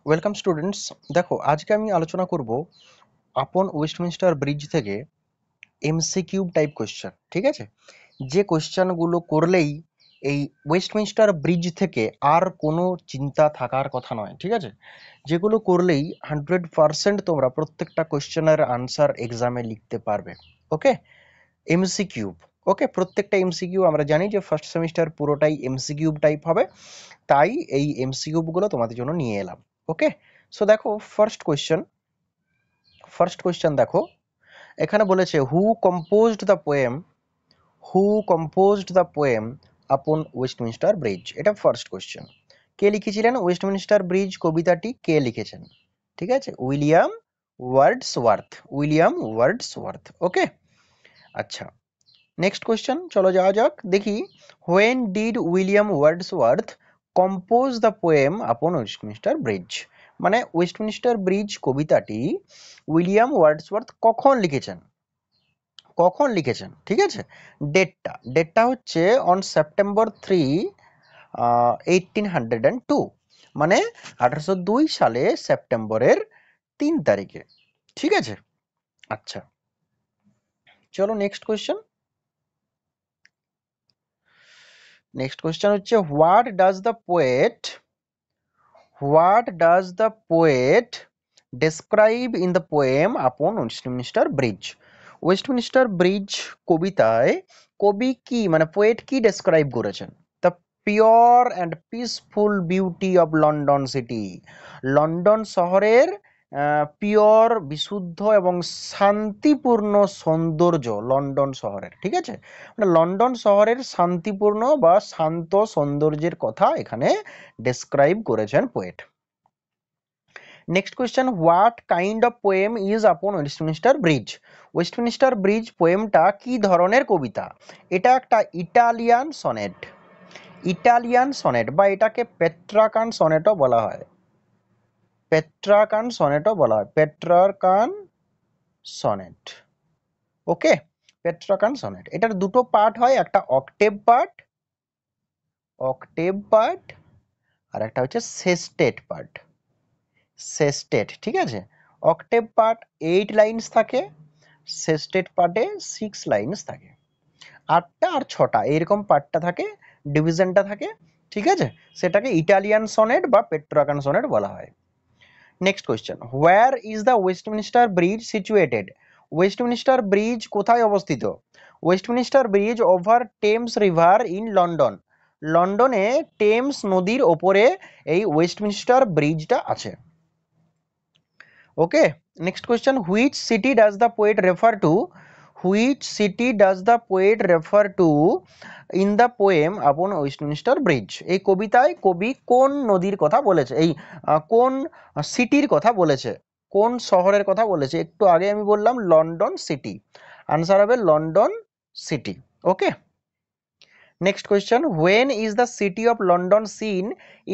Welcome students. দেখো, আজকে আমি আলোচনা করব আপন ওয়েস্টমিনস্টার ব্রিজ থেকে এমসিকিউ টাইপ কোশ্চেন। ঠিক আছে, যে কোশ্চেনগুলো করলেই এই ওয়েস্টমিনস্টার ব্রিজ থেকে আর কোনো চিন্তা থাকার কথা নয়। ঠিক আছে, যেগুলো করলেই 100% তোমরা প্রত্যেকটা কোশ্চেনের আনসার এক্সামে লিখতে পারবে। ওকে, এমসিকিউ। ওকে, প্রত্যেকটা এমসিকিউ আমরা জানি যে ফার্স্ট সেমিস্টার পুরোটাই এমসিকিউ টাইপ হবে, তাই এই এমসিকিউগুলো তোমাদের জন্য নিয়ে এলাম। ওকে, সো দেখো, ফার্স্ট কোয়েশ্চেন দেখো, এখানে বলেছে who composed the poem upon Westminster Bridge. এটা ফার্স্ট কোয়েশ্চেন। কে লিখেছিলেন ওয়েস্টমিনস্টার ব্রিজ কবিতাটি? কে লিখেছেন? ঠিক আছে, উইলিয়াম ওয়ার্ডসওয়ার্থ। ওকে, আচ্ছা, নেক্সট কোয়েশ্চেন, চলো যাওয়া যাক, দেখি when did William Wordsworth compose the poem upon Westminster bridge. মানে ওয়েস্টমিনস্টার ব্রিজ কবিতাটি উইলিয়াম ওয়ার্ডসওয়ার্থ কখন লিখেছেন? ঠিক আছে, ডেটটা হচ্ছে অন সেপ্টেম্বর 3, 1802, মানে 1802 সালে সেপ্টেম্বরের 3 তারিখে। ঠিক আছে, আচ্ছা, চলো নেক্সট কোয়েশ্চেন হচ্ছে what does the poet describe in the poem upon Westminster Bridge. Westminster bridge কবিতায় কবি কি, মানে পোয়েট কি ডেসক্রাইব করেছেন? The pure and peaceful beauty of London city. London শহরের পিওর, বিশুদ্ধ এবং শান্তিপূর্ণ সৌন্দর্য লন্ডন শহরের। ঠিক আছে, মানে লন্ডন শহরের শান্তিপূর্ণ বা শান্ত সৌন্দর্যের কথা এখানে ডেসক্রাইব করেছেন poet. Next question, what kind of poem is upon Westminster Bridge. Westminster Bridge পোয়েমটা কি ধরনের কবিতা? এটা একটা ইটালিয়ান সনেট বা এটাকে পেট্রাকান সনেট। ওকে, পেট্রাকান সনেট, এটার দুটো পার্ট হয়, একটা অক্টেভ পার্ট আর একটা হচ্ছে সেস্টেট। ঠিক আছে, অক্টেভ পার্ট 8 লাইনস থাকে, সেস্টেট পার্টে 6 লাইনস থাকে। 8টা আর 6টা এরকম পার্টটা থাকে, ডিভিশনটা থাকে। ঠিক আছে, সেটাকে ইটালিয়ান সনেট বা পেট্রাকান সনেট বলা হয়। Next question, where is the Westminster Bridge situated. Westminster Bridge কোথায় অবস্থিত? Westminster Bridge over Thames river in London. লন্ডনে টেমস নদীর ওপরে এই ওয়েস্টমিনস্টার ব্রিজটা আছে। Okay, next question, which city does the poet refer to in the poem upon Westminster Bridge. এই কবিতায় কবি কোন নদীর কথা বলেছে, কোন সিটির কথা বলেছে, কোন শহরের কথা বলেছে? একটু আগে আমি বললাম লন্ডন সিটি, আনসার হবে London city. Okay, next question, when is the city of London seen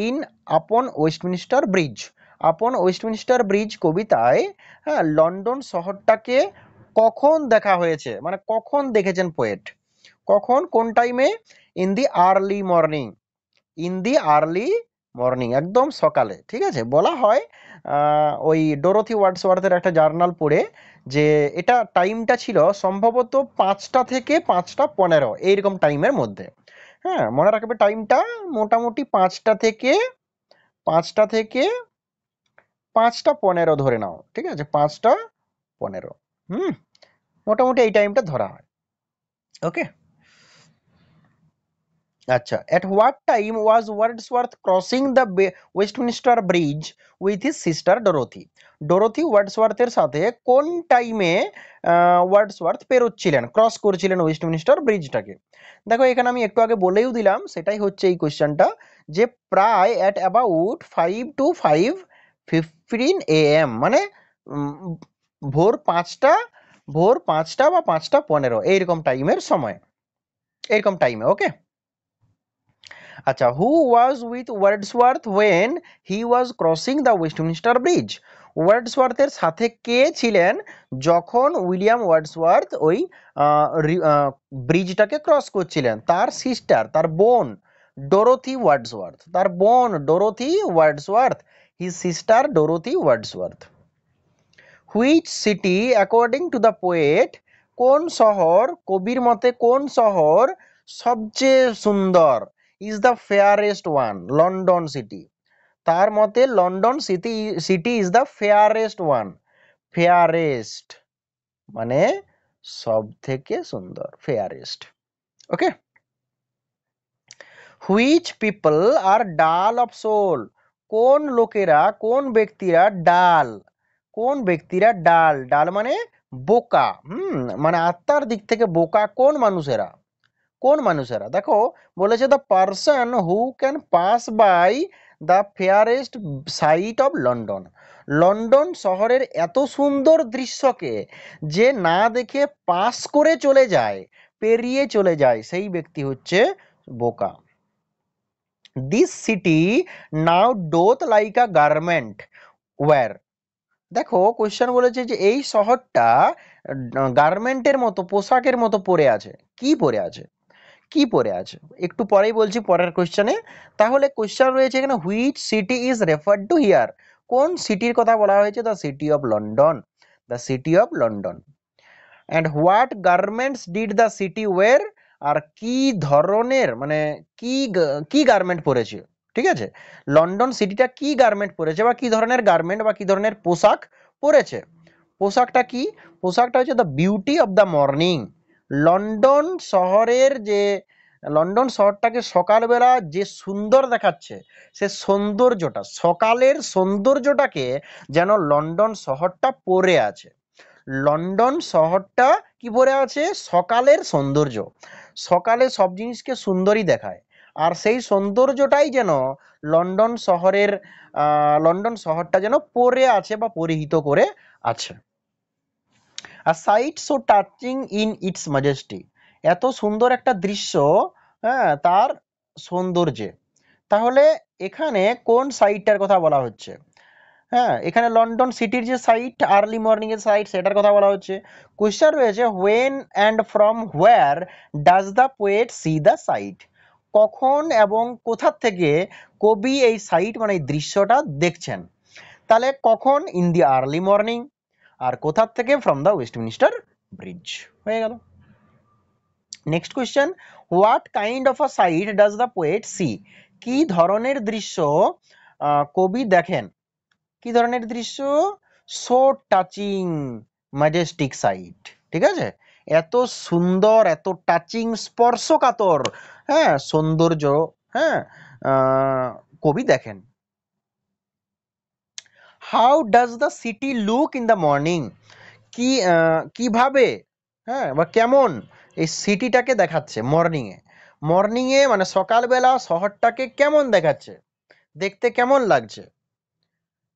in আপন ওয়েস্টমিনস্টার ব্রিজ। আপন ওয়েস্টমিনস্টার ব্রিজ কবিতায়, হ্যাঁ, লন্ডন শহরটাকে কখন দেখা হয়েছে, মানে কখন দেখেছেন পোয়েট? কোন টাইমে? ইন দি আর্লি মর্নিং, একদম সকালে। ঠিক আছে, বলা হয় ওই ডোরোথি ওয়ার্ডসওয়ার্থের একটা জার্নাল পড়ে যে এটা টাইমটা ছিল সম্ভবত 5টা থেকে 5টা 15 এইরকম টাইমের মধ্যে। হ্যাঁ, মনে রাখবে টাইমটা মোটামুটি 5টা থেকে 5টা 15 ধরে নাও। ঠিক আছে, 5টা 15, মোটামুটি এই টাইমটা ধরা হয়। ওকে, আচ্ছা, at what time was Wordsworth crossing the Westminster Bridge with his sister Dorothy. Dorothy ওয়ার্ডসওয়ার্থের সাথে কোন টাইমে ওয়ার্ডসওয়ার্থ পেরোচ্ছিলেন, ক্রস করছিলেন ওয়েস্টমিনস্টার ব্রিজটাকে? দেখো, এখানে আমি একটু আগে বলেও দিলাম, সেটাই হচ্ছে এই কোয়েশ্চেনটা, যে প্রায় অ্যাট অ্যাবাউট 5 to 5:15 AM, মানে উম, ভোর 5টা বা 5টা 15 এইরকম টাইমে। ওকে, আচ্ছা, who was with Wordsworth when he was crossing the Westminster Bridge. ওয়ার্ডসওয়ার্থের সাথে কে ছিলেন যখন উইলিয়াম ওয়ার্ডসওয়ার্থ ওই ব্রিজটাকে ক্রস করছিলেন? তার সিস্টার, তার বোন Dorothy Wordsworth. his sister Dorothy Wordsworth. Which city according to the poet, কোন শহর কবির মতে কোন শহর সবচেয়ে সুন্দর, is the fairest one? London city. তার মতে London city is the ফেয়ারেস্ট one. ফেয়ারেস্ট মানে সব থেকে সুন্দর, ফেয়ারেস্ট। ওকে। হুইচ পিপল আর ডাল অফ সোল, কোন লোকেরা কোন ব্যক্তিরা ডাল, কোন ব্যক্তিরা ডাল, ডাল মানে বোকা, মানে আত্মার দিক থেকে বোকা কোন মানুষেরা, কোন মানুষেরা। দেখো বলেছে the person who can pass by the fairest sight of London, London শহরের এত সুন্দর দৃশ্যকে যে না দেখে পাস করে চলে যায়, পেরিয়ে চলে যায়, সেই ব্যক্তি হচ্ছে বোকা। This city now doth like a garment wear, দেখো কোয়েশ্চেন বলেছে যে এই শহরটা গার্মেন্টের মতো, পোশাকের মতো পরে আছে। কি পরে আছে, কি পরে আছে একটু পরেই বলছি পরের কোশ্চেনে। তাহলে কোশ্চেন রয়েছে এখানে which city is referred to here, কোন সিটির কথা বলা হয়েছে, the city of London, the city of London. And what garments did the city wear, আর কি ধরনের মানে কি গার্মেন্ট পরেছে, ঠিক আছে, লন্ডন সিটিটা কি গার্মেন্ট পরেছে বা কি ধরনের গার্মেন্ট বা কি ধরনের পোশাক পরেছে। পোশাকটা কি, পোশাকটা হচ্ছে the beauty of the morning, London শহরের যে, লন্ডন শহরটাকে সকালবেলা যে সুন্দর দেখাচ্ছে, সে সৌন্দর্যটা, সকালের সৌন্দর্যটাকে যেন লন্ডন শহরটা পরে আছে। লন্ডন শহরটা কি পরে আছে, সকালের সৌন্দর্য, সকালে সব জিনিসকে সুন্দরই দেখায়, আর সেই সৌন্দর্যটাই যেন লন্ডন শহরের লন্ডন শহরটা যেন পরে আছে বা পরিহিত করে আছে। আর sight so touching in its majesty, এত সুন্দর একটা দৃশ্য, হ্যাঁ, তার সৌন্দর্যে। তাহলে এখানে কোন সাইটটার কথা বলা হচ্ছে, হ্যাঁ, এখানে লন্ডন সিটির যে সাইট, আর্লি মর্নিং এর সাইট, সেটার কথা বলা হচ্ছে। কোয়েশ্চেন রয়েছে when and from where does the poet see the sight, কখন এবং কোথা থেকে কবি এই সাইট মানে এই দৃশ্যটা দেখছেন। তাহলে কখন, ইন দি আর্লি মর্নিং, আর কোথা থেকে, ফ্রম দ্য ওয়েস্টমিনিস্টার ব্রিজ, হয়ে গেল। Next question, what kind of a sight does the poet see, কি ধরনের দৃশ্য কবি দেখেন, কি ধরনের দৃশ্য, সো টাচিং ম্যাজেস্টিক সাইট, ঠিক আছে, এত সুন্দর, এত টাচিং, স্পর্শকাতর, হ্যাঁ, সৌন্দর্য, হ্যাঁ, কবি দেখেন। How does the city look in the morning, কি কিভাবে, হ্যাঁ, বা কেমন এই সিটিটাকে দেখাচ্ছে মর্নিংয়ে, মর্নিংয়ে মানে সকালবেলা শহরটাকে কেমন দেখাচ্ছে, দেখতে কেমন লাগছে,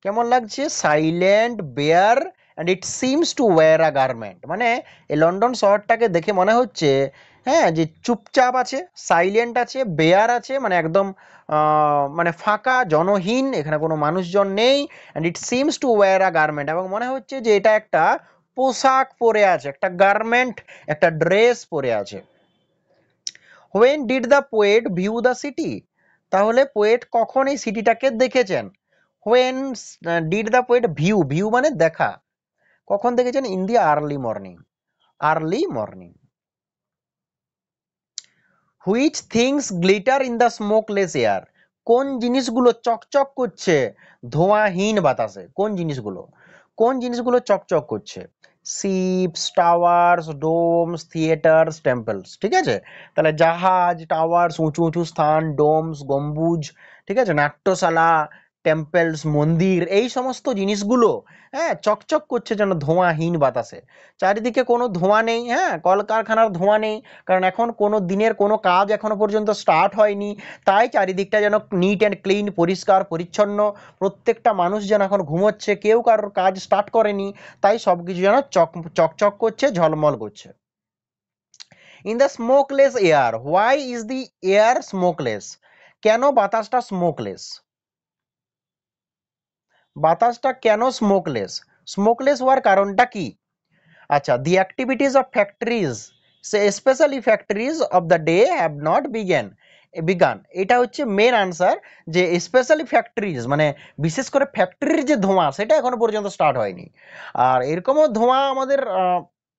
কেমন লাগছে, silent, bare and it seems to wear a garment, মানে এই লন্ডন শহরটাকে দেখে মনে হচ্ছে, হ্যাঁ, যে চুপচাপ আছে, সাইলেন্ট আছে, বেয়ার আছে, মানে একদম মানে ফাঁকা, জনহীন, এখানে কোনো মানুষজন নেই, and it seems to wear a garment, এবং মনে হচ্ছে যে এটা একটা পোশাক পরে আছে, একটা গার্মেন্ট, একটা ড্রেস পরে আছে। When did the poet view the city, তাহলে পোয়েট কখন এই সিটিটাকে দেখেছেন। When did the poet view, view মানে দেখা, কখন দেখেছেন, in the early morning, early morning. Which things glitter in the smokeless air, কোন জিনিসগুলো চকচক করছে ধোঁয়াহীন বাতাসে, কোন জিনিসগুলো, কোন জিনিসগুলো চকচক করছে, ships, towers, domes, theatres, temples, ঠিক আছে, তাহলে জাহাজ, টাওয়ার্স, উঁচু উঁচু স্থান, ডোমস, গম্বুজ, ঠিক আছে, নাট্যশালা, টেম্পলস, মন্দির, এই সমস্ত জিনিসগুলো, হ্যাঁ, চকচক করছে যেন ধোঁয়াহীন বাতাসে। চারিদিকে কোনো ধোঁয়া নেই, হ্যাঁ, কলকারখানার ধোঁয়া নেই, কারণ এখন কোনো দিনের কোনো কাজ এখনো পর্যন্ত স্টার্ট হয়নি, তাই চারিদিকটা যেন নিট অ্যান্ড ক্লিন, পরিষ্কার পরিচ্ছন্ন, প্রত্যেকটা মানুষ যেন এখন ঘুমোচ্ছে, কেউ কারোর কাজ স্টার্ট করেনি, তাই সব কিছু যেন চকচক করছে, ঝলমল করছে। In the smokeless air, why is the air smokeless, কেন বাতাসটা স্মোকলেস, বাতাসটা কেন স্মোকলেস, স্মোকলেস হওয়ার কারণটা কি। আচ্ছা, the activities of factories, specially factories of the day have not begun, বিজ্ঞান, এটা হচ্ছে মেন আনসার, যে স্পেশালি ফ্যাক্টরিজ মানে বিশেষ করে ফ্যাক্টরির যে ধোঁয়া সেটা এখনো পর্যন্ত স্টার্ট হয়নি। আর এরকমও ধোঁয়া আমাদের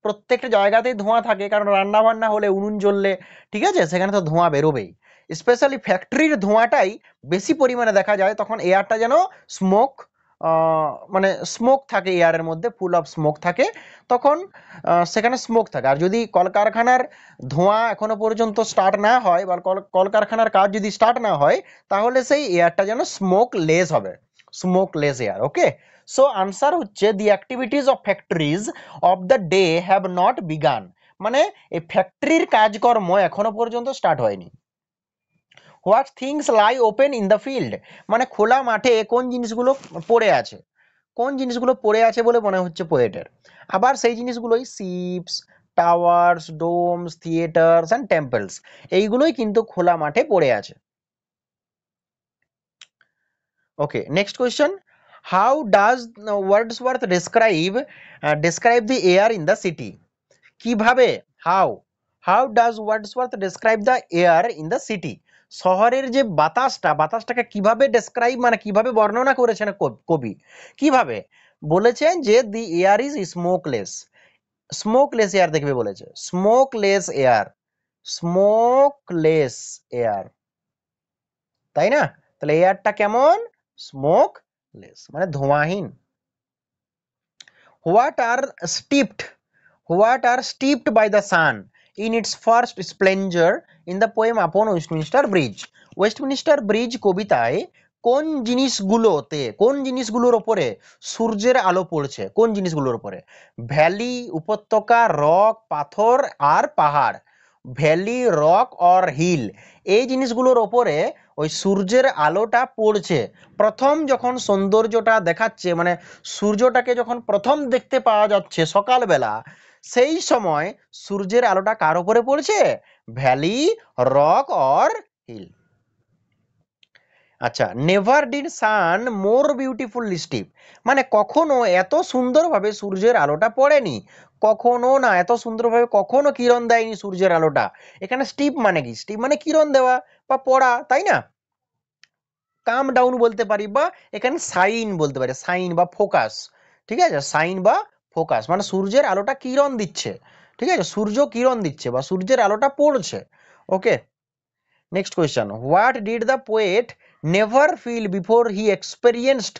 প্রত্যেকটা জায়গাতেই ধোঁয়া থাকে, কারণ রান্না বান্না হলে উনুন জ্বললে ঠিক আছে সেখানে তো ধোঁয়া বেরোবেই। স্পেশালি ফ্যাক্টরির ধোঁয়াটাই বেশি পরিমাণে দেখা যায়, তখন এয়ারটা যেন স্মোক, মানে স্মোক থাকে এয়ারের মধ্যে, ফুল অফ স্মোক থাকে, তখন সেখানে স্মোক থাকে। আর যদি কলকারখানার ধোঁয়া এখনো পর্যন্ত স্টার্ট না হয় বা কলকারখানার কাজ যদি স্টার্ট না হয়, তাহলে সেই এয়ারটা যেন স্মোক লেস হবে, স্মোক লেস এয়ার। ওকে, সো আনসার হচ্ছে দি activities of factories of the day have not began, মানে এই ফ্যাক্টরির কাজকর্ম এখনো পর্যন্ত স্টার্ট হয়নি। What things lie open in the field, মানে খোলা মাঠে কোন জিনিসগুলো পড়ে আছে, কোন জিনিসগুলো পড়ে আছে বলে মনে হচ্ছে পোয়েটের। আবার সেই জিনিসগুলোই ships, towers, domes, theatres and temples, এইগুলোই কিন্তু খোলা মাঠে পড়ে আছে। Okay, next question, how does Wordsworth describe the air in the city, কিভাবে, how how does Wordsworth describe the air in the city, শহরের যে বাতাসটাকে কিভাবে ডেসক্রাইব মানে কিভাবে বর্ণনা করেছেন কবি, কিভাবে বলেছেন যে the air is smokeless, smokeless air দেখবে বলেছে, স্মোকলেস এয়ার, স্মোকলেস এয়ার, তাই না? তাহলে এয়ারটা কেমন, স্মোকলেস মানে ধোঁয়াহীন। What are steeped, what are steeped by the sun in its first splendor in the poem upon Westminster Bridge, Westminster bridge কবিতায় কোন জিনিসগুলোর ওপরে সূর্যের আলো পড়ছে, কোন জিনিসগুলোর উপরে, ভ্যালি, উপত্যকা, রক, পাথর আর পাহাড়, ভ্যালি, রক অর হিল, এই জিনিসগুলোর ওপরে ওই সূর্যের আলোটা পড়ছে। প্রথম যখন সৌন্দর্যটা দেখাচ্ছে, মানে সূর্যটাকে যখন প্রথম দেখতে পাওয়া যাচ্ছে সকালবেলা, সেই সময় সূর্যের আলোটা কার উপরে পড়ছে, ভ্যালি, রক অর হিল। আচ্ছা, never did sun more beautiful steep, মানে কখনো এত সুন্দরভাবে সূর্যের আলোটা পড়েনি, কখনো না, এত সুন্দরভাবে কখনো কিরণ দেয়নি সূর্যের আলোটা। এখানে স্টিপ মানে কি, স্টিপ মানে কিরণ দেওয়া বা পড়া, তাই না? কাম ডাউন বলতে পারি, বা এখানে সাইন বলতে পারি, সাইন বা ফোকাস, ঠিক আছে, সাইন বা ফোকাস মানে সূর্যের আলোটা কিরণ দিচ্ছে, ঠিক আছে, সূর্য কিরণ দিচ্ছে বা সূর্যের আলোটা পড়ছে। Okay, next question, what did the poet never feel before he experienced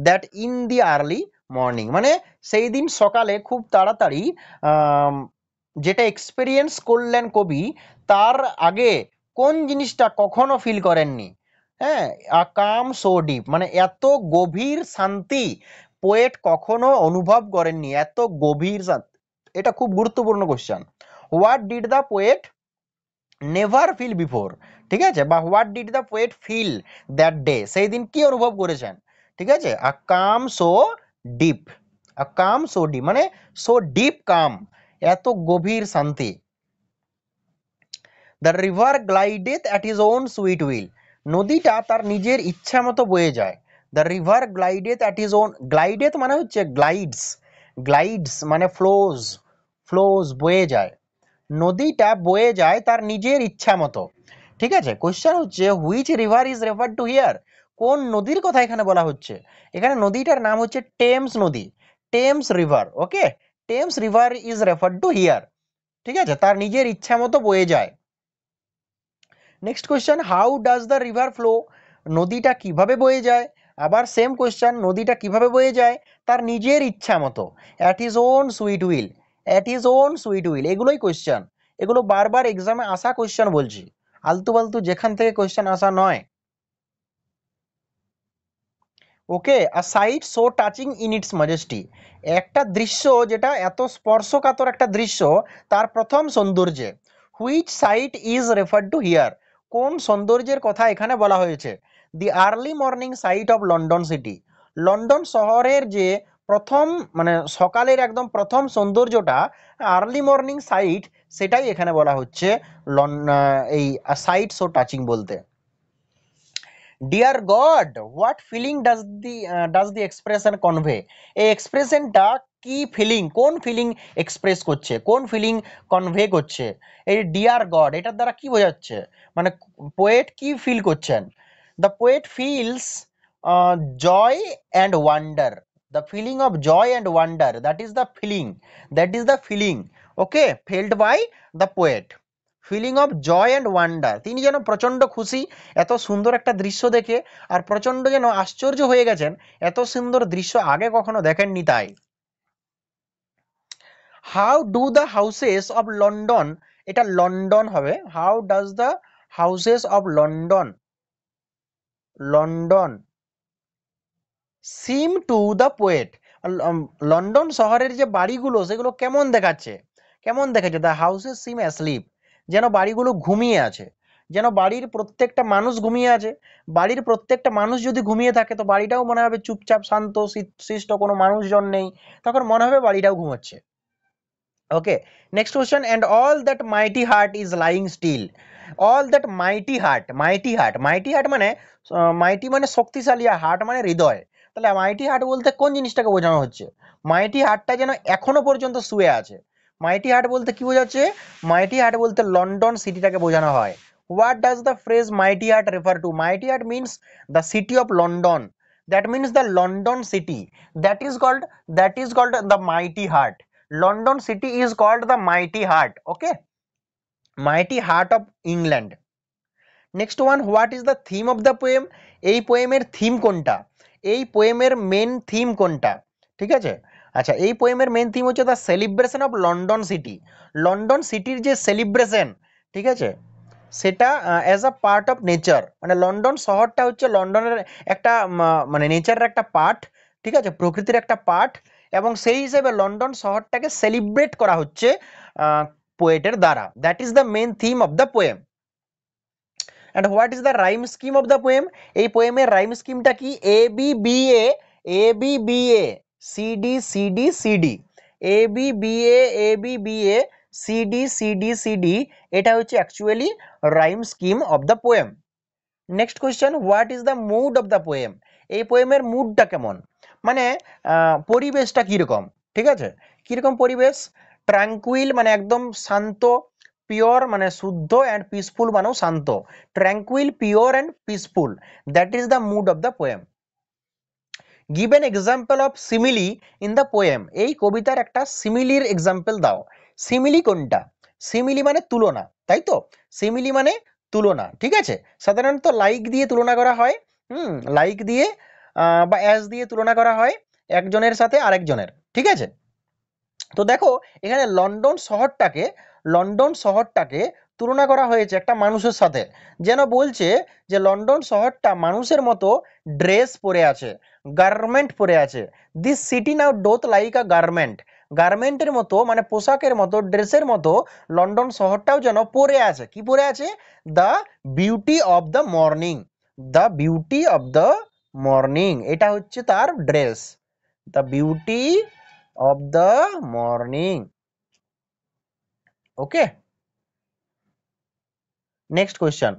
that in the early morning, মানে সেই দিন সকালে খুব তাড়াতাড়ি আম, যেটা এক্সপেরিয়েন্স করলেন কবি, তার আগে কোন জিনিসটা কখনো ফিল করেননি। হ্যাঁ, আ কাম সো ডিপ মানে এত গভীর শান্তি পোয়েট কখনো অনুভব করেননি, এত গভীর শান্তি। এটা খুব গুরুত্বপূর্ণ question. What did the poet never feel before, ঠিক আছে, বা what did the poet feel that day, সেই দিন কি অনুভব করেছেন, ঠিক আছে, a calm so deep, a calm so deep মানে সো ডিপ কাম, এত গভীর শান্তি। The river glideth at his own sweet will, নদীটা তার নিজের ইচ্ছা মতো বয়ে যায়। The river glideth at his own, glideth মানে হচ্ছে গ্লাইডস, গ্লাইডস মানে ফ্লোজ, ফ্লোজ বয়ে যায়, নদীটা বয়ে যায় তার নিজের ইচ্ছা মতো। ঠিক আছে, কোশ্চেন হচ্ছে which river is refer to here, কোন নদীর কথা এখানে বলা হচ্ছে, এখানে নদীটার নাম হচ্ছে টেমস নদী, Thames river. Okay, Thames river is refer to here, ঠিক আছে, তার নিজের ইচ্ছা মতো বয়ে যায়। Next question, how does the river flow, নদীটা কিভাবে বয়ে যায়, আবার সেম কোয়েশ্চেন, নদীটা কিভাবে বয়ে যায়, তার নিজের ইচ্ছা মতো, at his own sweet will, at his own sweet will, এগুলোই কোয়েশ্চেন, এগুলো বারবার এক্সামে আসা কোয়েশ্চেন বলছি, আলতু ফালতু যেখান থেকে কোয়েশ্চেন আসা নয়। Okay, a sight so touching in its majesty, একটা দৃশ্য যেটা এত স্পর্শকাতর একটা দৃশ্য তার প্রথম সৌন্দর্যে, which sight is referred to here, কোন সৌন্দর্যের কথা এখানে বলা হয়েছে, the early morning sight of London city, London শহরের যে প্রথম মানে সকালের একদম প্রথম সৌন্দর্যটা, আর্লি মর্নিং সাইট, সেটাই এখানে বলা হচ্ছে এই সাইট সো টাচিং বলতে। Dear God, what feeling does the expression convey, এই এক্সপ্রেশনটা কি ফিলিং, কোন ফিলিং এক্সপ্রেস করছে, কোন ফিলিং কনভে করছে? এই ডিয়ার গড এটার দ্বারা কি বোঝাচ্ছে? মানে পোয়েট কি ফিল করছেন? The poet feels joy and wonder, the feeling of joy and wonder, that is the feeling, that is the feeling, okay, felt by the poet. Feeling of joy and wonder, তিনি যেন প্রচণ্ড খুশি এত সুন্দর একটা দৃশ্য দেখে, আর প্রচণ্ড যেন আশ্চর্য হয়ে গেছেন এত সুন্দর দৃশ্য আগে কখনো দেখেননি তাই। How do the houses of London, এটা লন্ডন হবে, how does the houses of London, London seem to the poet, London শহরের যে বাড়িগুলো সেগুলো কেমন দেখাচ্ছে, কেমন দেখাচ্ছে? দ্য হাউসেস সিম অ্যাসলিপ, যেন বাড়িগুলো ঘুমিয়ে আছে, যেন বাড়ির প্রত্যেকটা মানুষ ঘুমিয়ে আছে। বাড়ির প্রত্যেকটা মানুষ যদি ঘুমিয়ে থাকে তো বাড়িটাও মনে হবে চুপচাপ শান্ত শিষ্ট, কোনো মানুষজন নেই, তখন মনে হবে বাড়িটাও ঘুমোচ্ছে। Okay, next question, and all that mighty heart is lying still, all that mighty heart, mighty heart, mighty heart মানে মাইটি মানে শক্তিশালী, আর হার্ট মানে হৃদয়। তাহলে মাইটি হার্ট বলতে কোন জিনিসটাকে বোঝানো হচ্ছে? মাইটি হার্টটা যেন এখনো পর্যন্ত শুয়ে আছে। মাইটি হার্ট বলতে কি বোঝাচ্ছে? মাইটি হার্ট বলতে লন্ডন সিটিটাকে বোঝানো হয়। What does the phrase mighty heart refer to? Mighty heart means the city of London, that means the London city, that is called the mighty heart. London city is called the mighty heart, okay, mighty heart of England. Next one, what is the theme of the poem? এই পোয়েমের theme কোনটা? এই পোয়েমের main theme কোনটা? ঠিক আছে, আচ্ছা এই পোয়েমের main theme হচ্ছে the celebration of London city, London সিটির যে সেলিব্রেশন, ঠিক আছে, সেটা as a part of nature, মানে লন্ডন শহরটা হচ্ছে লন্ডনের একটা মানে নেচারের একটা পার্ট, ঠিক আছে, প্রকৃতির একটা পার্ট, এবং সেই হিসেবে লন্ডন শহরটাকে সেলিব্রেট করা হচ্ছে পোয়েটের দ্বারা। That is the main theme of the poem. And what is the rhyme scheme of the poem? এই পোয়েমের রাইম স্কিমটা কি? A B B A, A B B A, C D C D C D, A B B A B B A, C D C D C D, এটা হচ্ছে actually rhyme scheme of the poem. Next question, what is the mood of the poem? এই পোয়েমের মুডটা কেমন, মানে পরিবেশটা কীরকম, ঠিক আছে, কীরকম পরিবেশ? ট্র্যাঙ্কুইল মানে একদম শান্ত, পিওর মানে শুদ্ধ, অ্যান্ড পিসফুল মানেও শান্ত, tranquil, pure and peaceful, that is the mood of the poem. Give an example of simile in the poem, এই কবিতার একটা সিমিলির এক্সাম্পল দাও। সিমিলি কোনটা? সিমিলি মানে তুলনা, তাই তো, সিমিলি মানে তুলনা, ঠিক আছে, সাধারণত লাইক দিয়ে তুলনা করা হয়, লাইক দিয়ে বা অ্যাজ দিয়ে তুলনা করা হয় একজনের সাথে আরেকজনের, ঠিক আছে। তো দেখো এখানে লন্ডন শহরটাকে তুলনা করা হয়েছে একটা মানুষের সাথে, যেন বলছে যে লন্ডন শহরটা মানুষের মতো ড্রেস পরে আছে, গার্মেন্ট পরে আছে। This city now doth like a garment, গার্মেন্টের মতো মানে পোশাকের মতো, ড্রেসের মতো লন্ডন শহরটাও যেন পরে আছে। কি পরে আছে? The beauty of the morning, the beauty of the morning, এটা হচ্ছে তার dress, the beauty of the morning, okay. Next question,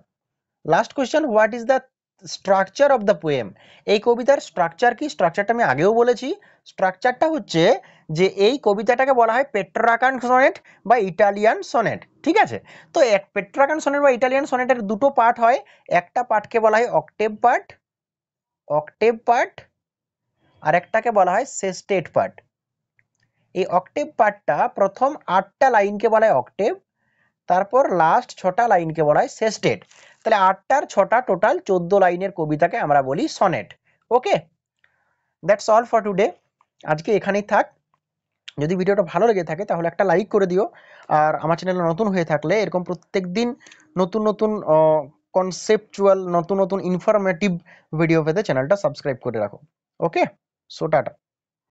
last question, what is the structure of the poem? এই কবিতার স্ট্রাকচার কি? স্ট্রাকচারটা আমি আগেও বলেছি, স্ট্রাকচারটা হচ্ছে যে এই কবিতাটাকে বলা হয় পেট্রাকান সনেট বা ইটালিয়ান সনেট, ঠিক আছে। তো পেট্রাকান সনেট বা ইটালিয়ান সনেটের দুটো পার্ট হয়, একটা পার্টকে বলা হয় অক্টেভ পার্ট, অক্টেভ পার্ট, আর একটাকে বলা হয় সেস্টেট পার্ট। এই অক্টেভ পার্টটা প্রথম 8টা লাইনকে বলা হয় অক্টেভ, তারপর লাস্ট 6টা লাইনকে বলা হয় সেস্টেট। তাহলে 8টার 6টা টোটাল 14 লাইনের কবিতাকে আমরা বলি sonnet, okay. That's all for today, আজকে এখানেই থাক। যদি ভিডিওটা ভালো লেগে থাকে তাহলে একটা লাইক করে দিও, আর আমার চ্যানেলে নতুন হয়ে থাকলে এরকম প্রত্যেক দিন নতুন নতুন কনসেপচুয়াল নতুন নতুন ইনফরমেটিভ ভিডিও পেতে চ্যানেলটা সাবস্ক্রাইব করে রাখো, ওকে। So tata.